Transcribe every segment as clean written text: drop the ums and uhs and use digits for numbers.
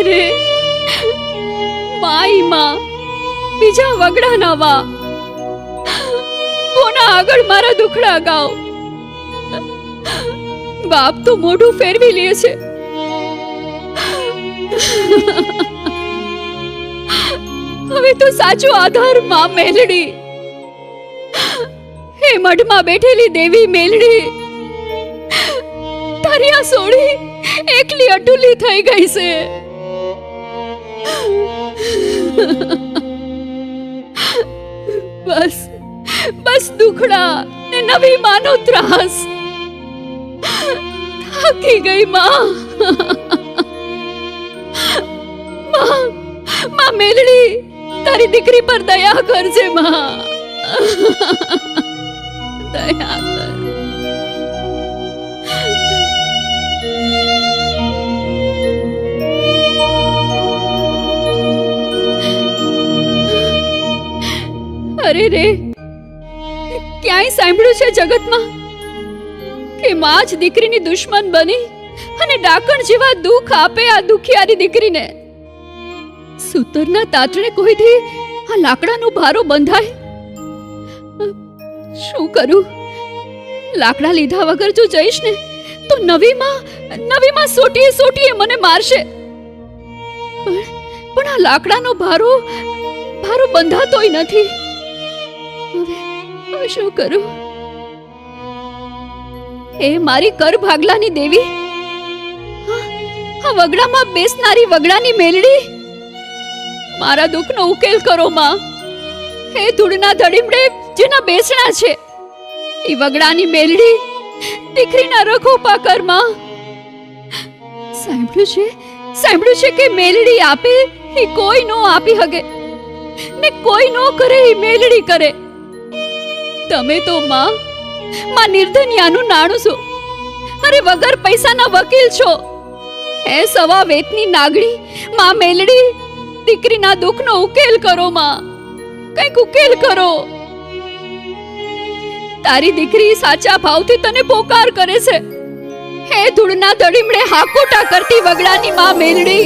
રે માઈ માં બીજા વગડા ના વા કોના આગળ મારા દુખડા ગાવ. બાપ તો મોઢું ફેરવી લે છે. હવે તો સાચો આધાર માં મેલડી, હે મઢમાં બેઠેલી દેવી મેલડી, તારી આ સોળી એકલી અટુલી થઈ ગઈ છે. બસ બસ દુખડા ને નવી માનો ત્રાસ. થાકી ગઈ માં. માં મેલડી, તારી દીકરી પર દયા કરજે માં, દયા કર. અરે રે, ક્યાંય સાંભળ્યું છે જગતમાં કે માં જ દીકરીની દુશ્મન બની અને ડાકણ જેવા દુઃખ આપે આ દુખિયારી દીકરીને? સૂતરના તાતણે કોઈથી આ લાકડાનો ભારો બંધાય? શું કરું? લાકડા લીધા વગર જો જઈશ ને તો નવીમાં સોટીએ મને મારશે. પણ આ લાકડાનો ભારો બંધાતોય નથી. હવે શું કરું? એ મારી કર ભાગલાની દેવી, આ વગડામાં બેસનારી વગડાની મેલડી, મારા દુઃખનો ઉકેલ કરો માં. હે ધૂળના ધડીમડે જેના બેસણા છે, એ વગડાની મેલડી દીકરીના રખોપા કર માં. સાંભળ્યું છે કે મેલડી આપે એ કોઈ નો આપી હગે ને કોઈ નો કરે એ મેલડી કરે. તમે તો માં નિર્ધનિયાનું નાણું છો. અરે વગર પૈસાના વકીલ છો. હે સવા વેતની નાગડી માં મેલડી, દીકરીના દુઃખનો ઉકેલ કરો માં, કઈક ઉકેલ કરો. તારી દીકરી સાચા ભાવથી તને પોકાર કરે છે. હે ધૂળના ધડીમડે હાકોટા કરતી વગડાની માં મેલડી,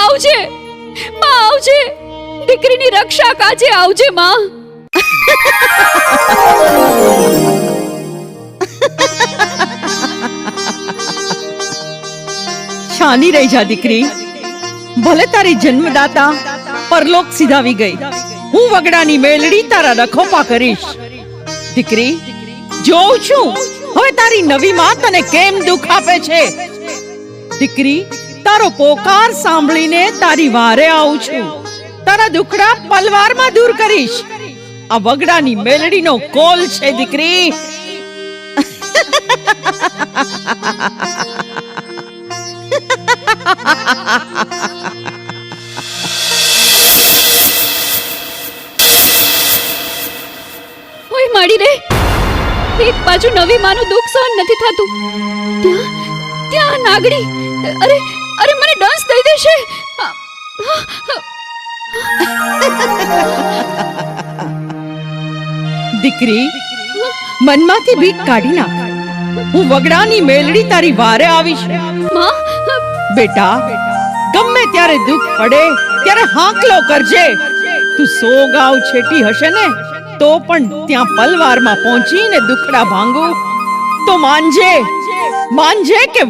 આવજે માં, આવજે. દીકરીની રક્ષા કાજે આવજે માં. શાની રહી જા દીકરી, ભલે તારી જન્મદાતા પરલોક સીધાવી ગઈ, હું વગડાની મેલડી તારા રખોપા કરીશ. દીકરી, જોઉં છું હવે તારી નવી માં તને કેમ દુઃખ આપે છે. દીકરી, તારો પોકાર સાંભળીને તારી વારે આવું છું. તારા દુખડા પલવારમાં દૂર કરીશ. આ વગડાની મેલડીનો કોલ છે દીકરી. ઓય માડી રે, એક બાજુ નવી માનું દુઃખ સહન નથી થતું, ત્યાં નાગડી, અરે મને ડંસ દઈ દેશે. દીકરી, મનમાંથી બીક કાઢી નાખ. હું વગડાની મેલડી તારી વારે આવીશ. બેટા, ગમે ત્યારે દુઃખ પડે ત્યારે હાંકલો કરજે. તું 100 ગાંવ છેટી હશે ને તો પણ ત્યાં પલવારમાં પહોંચીને દુખડા ભાંગું તો માનજે કે